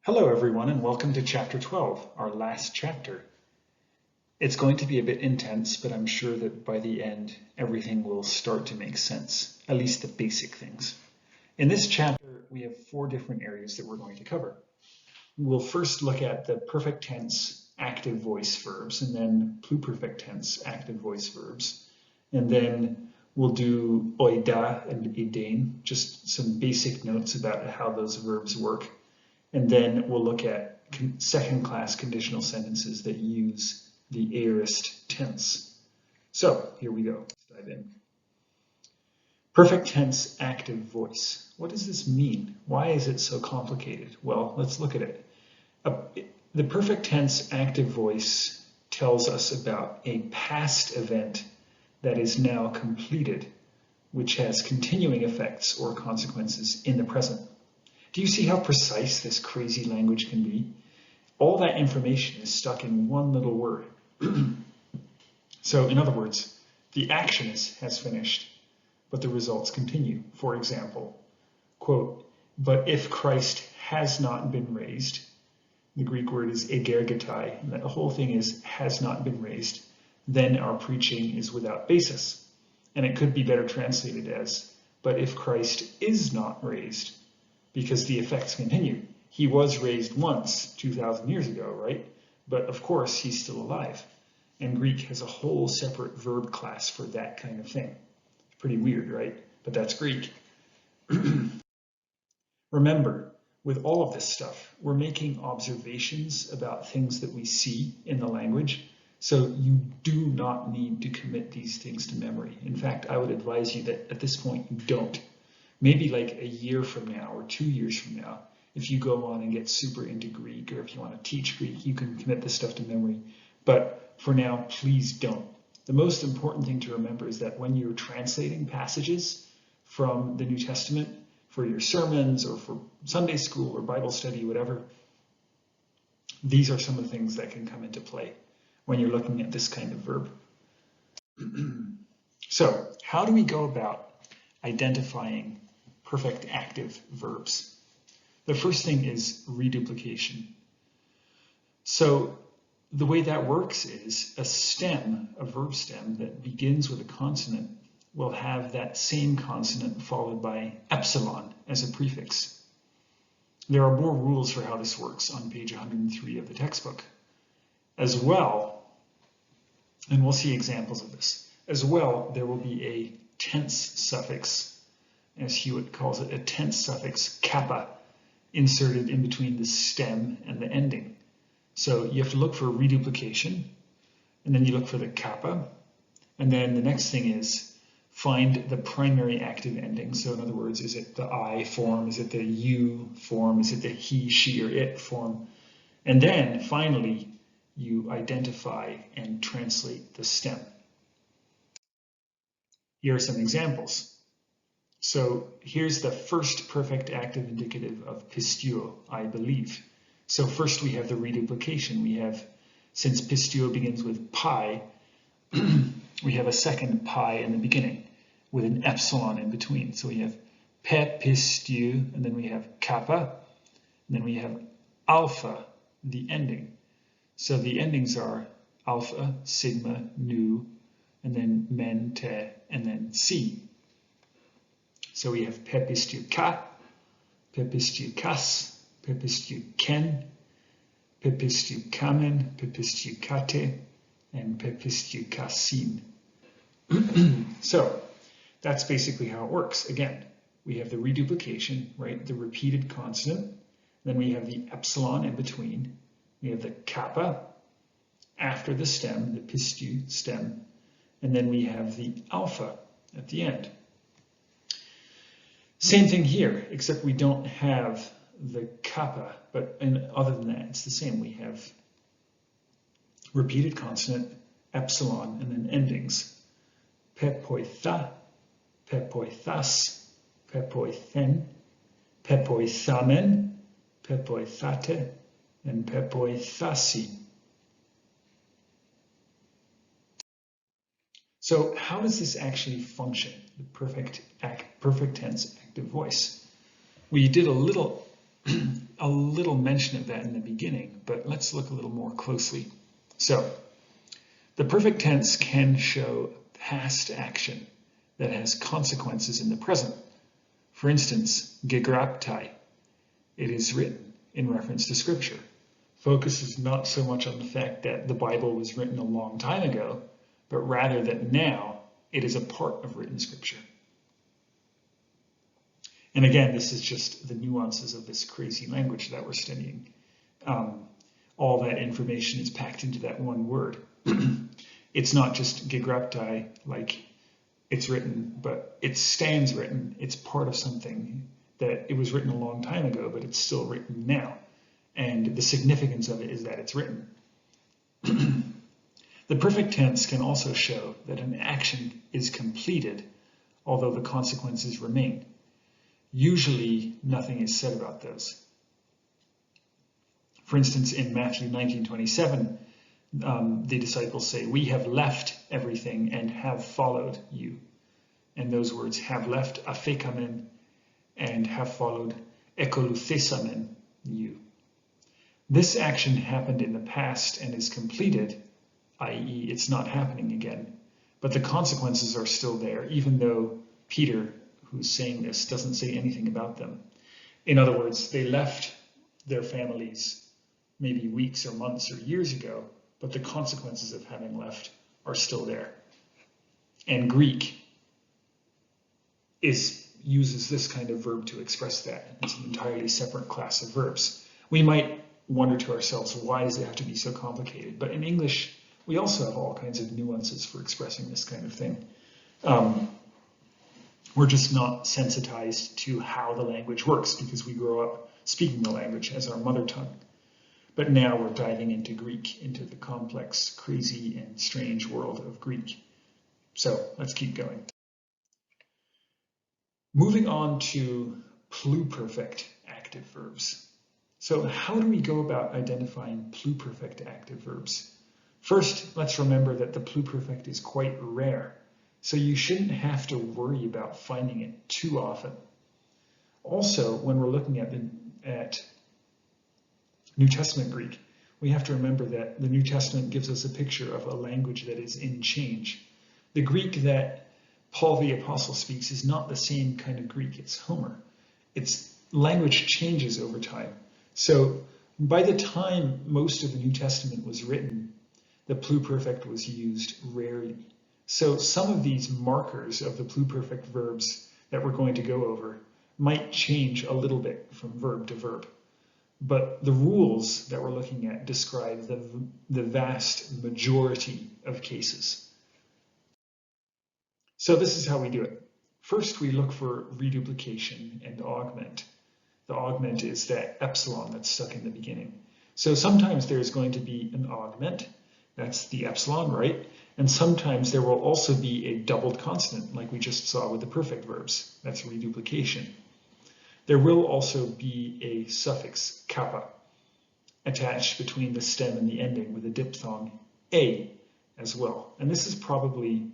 Hello everyone and welcome to chapter 12, our last chapter. It's going to be a bit intense, but I'm sure that by the end everything will start to make sense, at least the basic things. In this chapter we have 4 different areas that we're going to cover. We'll first look at the perfect tense active voice verbs and then pluperfect tense active voice verbs. And then we'll do oida and edain, just some basic notes about how those verbs work. And then we'll look at second-class conditional sentences that use the aorist tense. So here we go. Let's dive in. Perfect tense active voice. What does this mean? Why is it so complicated? Well, let's look at it. The perfect tense active voice tells us about a past event that is now completed, which has continuing effects or consequences in the present. Do you see how precise this crazy language can be? All that information is stuck in one little word. So in other words, the action has finished, but the results continue. For example, quote, but if Christ has not been raised, the Greek word is egergetai, and the whole thing is has not been raised, then our preaching is without basis. And it could be better translated as, but if Christ is not raised, because the effects continue. He was raised once 2,000 years ago, right? But of course, he's still alive. And Greek has a whole separate verb class for that kind of thing. Pretty weird, right? But that's Greek. Remember, with all of this stuff, we're making observations about things that we see in the language. So you do not need to commit these things to memory. In fact, I would advise you that at this point, you don't. Maybe like a year from now or 2 years from now, if you go on and get super into Greek, or if you want to teach Greek, you can commit this stuff to memory. But for now, please don't. The most important thing to remember is that when you're translating passages from the New Testament for your sermons or for Sunday school or Bible study, whatever, these are some of the things that can come into play when you're looking at this kind of verb. So how do we go about identifying perfect active verbs? The first thing is reduplication. So the way that works is a stem, a verb stem that begins with a consonant will have that same consonant followed by epsilon as a prefix. There are more rules for how this works on page 103 of the textbook. As well, and we'll see examples of this, as well there will be a tense suffix, as Hewett calls it, a tense suffix kappa inserted in between the stem and the ending. So you have to look for reduplication, and then you look for the kappa, and then the next thing is find the primary active ending. So in other words, is it the I form, is it the you form, is it the he, she, or it form? And then finally, you identify and translate the stem. Here are some examples. So here's the first perfect active indicative of pisteuo, I believe. So first we have the reduplication. We have, since pisteuo begins with pi, we have a second pi in the beginning with an epsilon in between. So we have pe pisteu, and then we have kappa, and then we have alpha, the ending. So the endings are alpha, sigma, nu, and then men, te, and then si. So we have pepisteu ka, pepisteu kas, pepisteu ken, pepisteu kamen, pepisteu kate, and pepisteu kasin. So that's basically how it works. Again, we have the reduplication, right? The repeated consonant. Then we have the epsilon in between. We have the kappa after the stem, the pisteu stem. And then we have the alpha at the end. Same thing here, except we don't have the kappa, but other than that, it's the same. We have repeated consonant, epsilon, and then endings. Pepoitha, pepoithas, pepoithen, pepoithamen, pepoithate, and pepoithasi. So how does this actually function, the perfect tense active voice? We did a little a little mention of that in the beginning, but let's look a little more closely. So, the perfect tense can show past action that has consequences in the present. For instance, gegraptai, it is written in reference to Scripture, focuses not so much on the fact that the Bible was written a long time ago, but rather that now it is a part of written Scripture. And again, this is just the nuances of this crazy language that we're studying. All that information is packed into that one word. It's not just gegraptai, like it's written, but it stands written. It's part of something that it was written a long time ago, but it's still written now. And the significance of it is that it's written. The perfect tense can also show that an action is completed, although the consequences remain. Usually, nothing is said about those. For instance, in Matthew 19:27, the disciples say, "We have left everything and have followed you." And those words, have left, aphekamen, and have followed, ekoluthesamen, you. This action happened in the past and is completed, i.e. it's not happening again, but the consequences are still there, even though Peter, who's saying this, doesn't say anything about them. In other words, they left their families maybe weeks or months or years ago, but the consequences of having left are still there. And Greek uses this kind of verb to express that. It's an entirely separate class of verbs. We might wonder to ourselves, why does it have to be so complicated? But in English, we also have all kinds of nuances for expressing this kind of thing. We're just not sensitized to how the language works because we grow up speaking the language as our mother tongue. But now we're diving into Greek, into the complex, crazy, and strange world of Greek. So let's keep going. Moving on to pluperfect active verbs. So how do we go about identifying pluperfect active verbs? First, let's remember that the pluperfect is quite rare, so you shouldn't have to worry about finding it too often. Also, when we're looking at New Testament Greek, we have to remember that the New Testament gives us a picture of a language that is in change. The Greek that Paul the Apostle speaks is not the same kind of Greek as Homer. Its language changes over time. So by the time most of the New Testament was written, the pluperfect was used rarely. So some of these markers of the pluperfect verbs that we're going to go over might change a little bit from verb to verb. But the rules that we're looking at describe the vast majority of cases. So this is how we do it. First, we look for reduplication and augment. The augment is that epsilon that's stuck in the beginning. So sometimes there's going to be an augment, that's the epsilon, right? And sometimes there will also be a doubled consonant, like we just saw with the perfect verbs. That's reduplication. There will also be a suffix, kappa, attached between the stem and the ending with a diphthong, a, as well. And this is probably,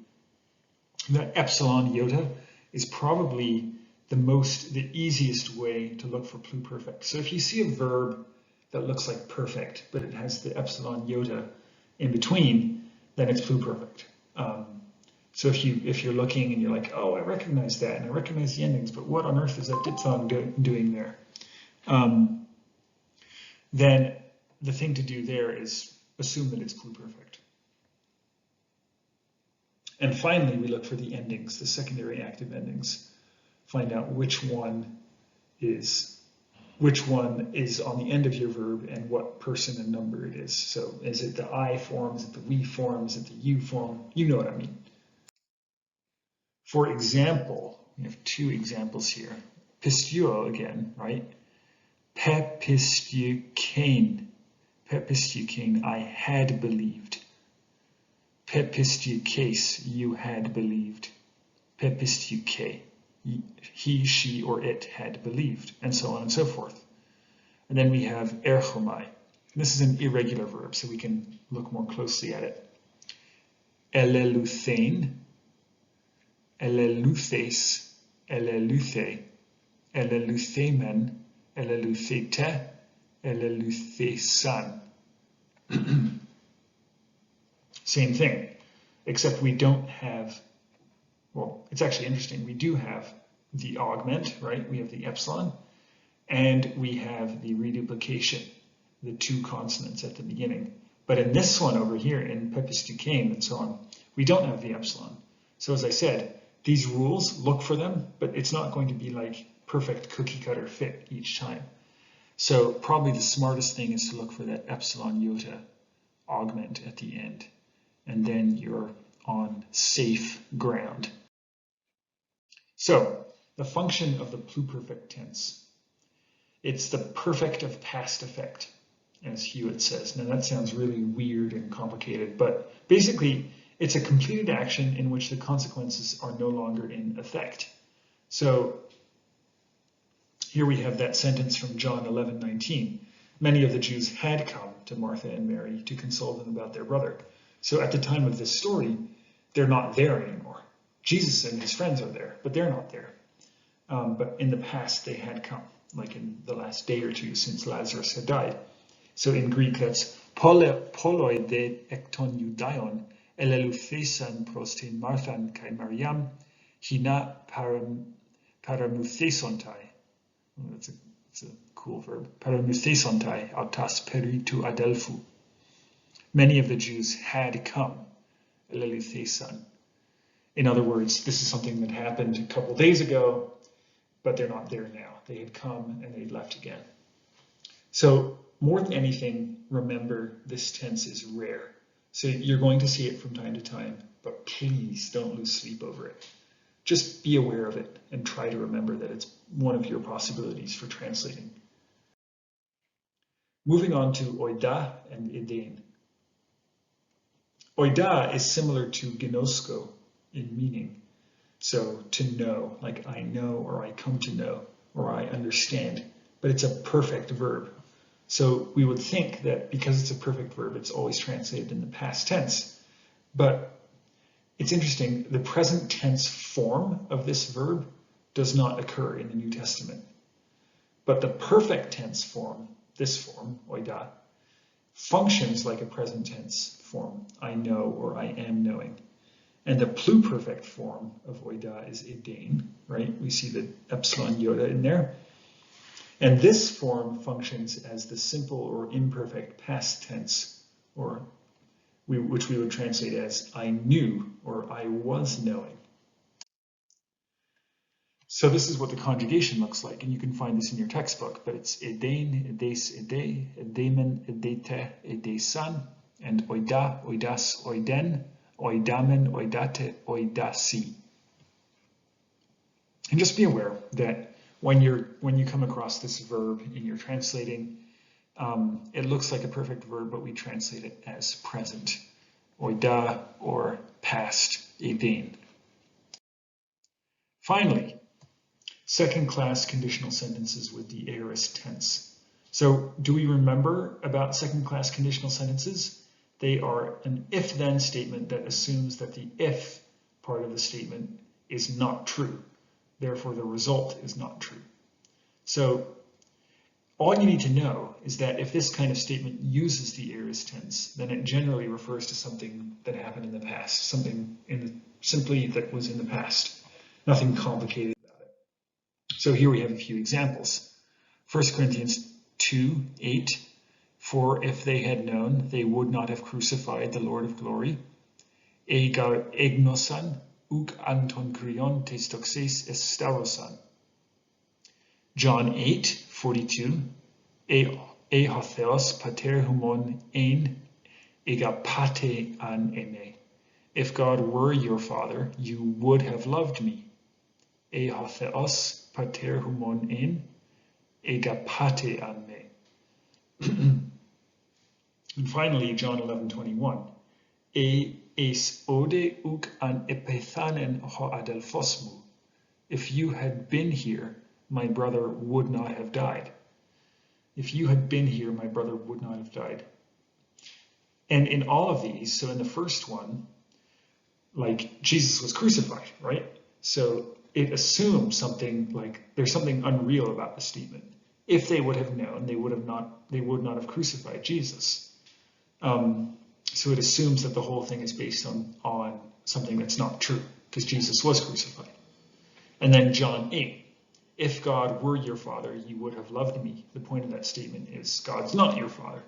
that epsilon iota is probably the easiest way to look for pluperfect. So if you see a verb that looks like perfect, but it has the epsilon iota in between, then it's pluperfect. So if you're looking and you're like, oh, I recognize that and I recognize the endings, but what on earth is that diphthong doing there? Then the thing to do there is assume that it's pluperfect. And finally, we look for the endings, the secondary active endings. Find out which one is on the end of your verb and what person and number it is. So is it the I form, is it the we form, is it the you form? You know what I mean. For example, we have two examples here. Pistuo again, right? Pepistukein. Pepistukein, I had believed. Pepistukes, you had believed. Pepistuke, he, she, or it had believed, and so on and so forth. And then we have erchomai. This is an irregular verb, so we can look more closely at it. Eleleuthein, eleleuthes, eleleuthe, eleleuthemen, eleleuthete, eleleuthesan. Same thing, except we don't have, well, it's actually interesting. We do have the augment, right? We have the epsilon, and we have the reduplication, the two consonants at the beginning. But in this one over here, in Pepys Duquesne and so on, we don't have the epsilon. So as I said, these rules, look for them, but it's not going to be like perfect cookie cutter fit each time. So probably the smartest thing is to look for that epsilon iota augment at the end, and then you're on safe ground. So the function of the pluperfect tense, it's the perfect of past effect, as Hewett says. Now that sounds really weird and complicated, but basically it's a completed action in which the consequences are no longer in effect. So here we have that sentence from John 11:19. Many of the Jews had come to Martha and Mary to console them about their brother. So at the time of this story, they're not there anymore. Jesus and his friends are there, but they're not there. But in the past, they had come, like in the last day or two since Lazarus had died. So in Greek, that's poloi de ekton Judaion, eleleuthesan prostin Marthan kai Mariam, hina paramuthesontai. It's a cool verb. Paramuthesontai autas peritu adelphu. Many of the Jews had come, eleleuthesan. In other words, this is something that happened a couple days ago, but they're not there now. They had come and they'd left again. So more than anything, remember this tense is rare. So you're going to see it from time to time, but please don't lose sleep over it. Just be aware of it and try to remember that it's one of your possibilities for translating. Moving on to oida and edein. Oida is similar to gnosko in meaning. So to know, like I know, or I come to know, or I understand, but it's a perfect verb. So we would think that because it's a perfect verb, it's always translated in the past tense. But it's interesting, the present tense form of this verb does not occur in the New Testament. But the perfect tense form, this form, oida, functions like a present tense form, I know or I am knowing. And the pluperfect form of oida is edein, right? We see the epsilon iota in there. And this form functions as the simple or imperfect past tense, or which we would translate as I knew or I was knowing. So this is what the conjugation looks like, and you can find this in your textbook, but it's edein, edes, ede, edemen, edete, edesan, and oida, oidas, oiden, oidamen, oidate, oidasi. And just be aware that when you come across this verb in your translating, it looks like a perfect verb, but we translate it as present, oida, or past, edein. Finally, second-class conditional sentences with the aorist tense. So do we remember about second-class conditional sentences? They are an if-then statement that assumes that the if part of the statement is not true. Therefore, the result is not true. So all you need to know is that if this kind of statement uses the aorist tense, then it generally refers to something that happened in the past, something simply that was in the past. Nothing complicated about it. So here we have a few examples. 1 Corinthians 2:8. For if they had known, they would not have crucified the Lord of glory. Egar egnosan, uk anton krion testoxes estaurosan. John 8:42. E hotheos pater humon ein egapate an eme. If God were your father, you would have loved me. E hotheos pater humon ein egapate an me. And finally, John 11:21. E es ode uk an epithanen ho adelphosmu. If you had been here, my brother would not have died. If you had been here, my brother would not have died. And in all of these, so in the first one, like Jesus was crucified, right? So it assumes something like there's something unreal about the statement. If they would have known, they would not have crucified Jesus. So it assumes that the whole thing is based on something that's not true, because Jesus was crucified. And then John 8, if God were your father, you would have loved me. The point of that statement is God's not your father.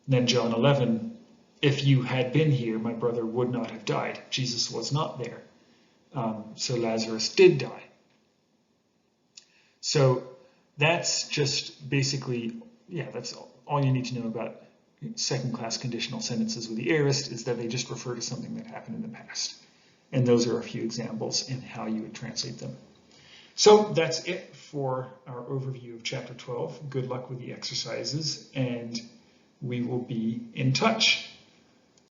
And then John 11, if you had been here, my brother would not have died. Jesus was not there. So Lazarus did die. So that's just basically, that's all you need to know about second-class conditional sentences with the aorist, is that they just refer to something that happened in the past. And those are a few examples in how you would translate them. So that's it for our overview of chapter 12. Good luck with the exercises, and we will be in touch.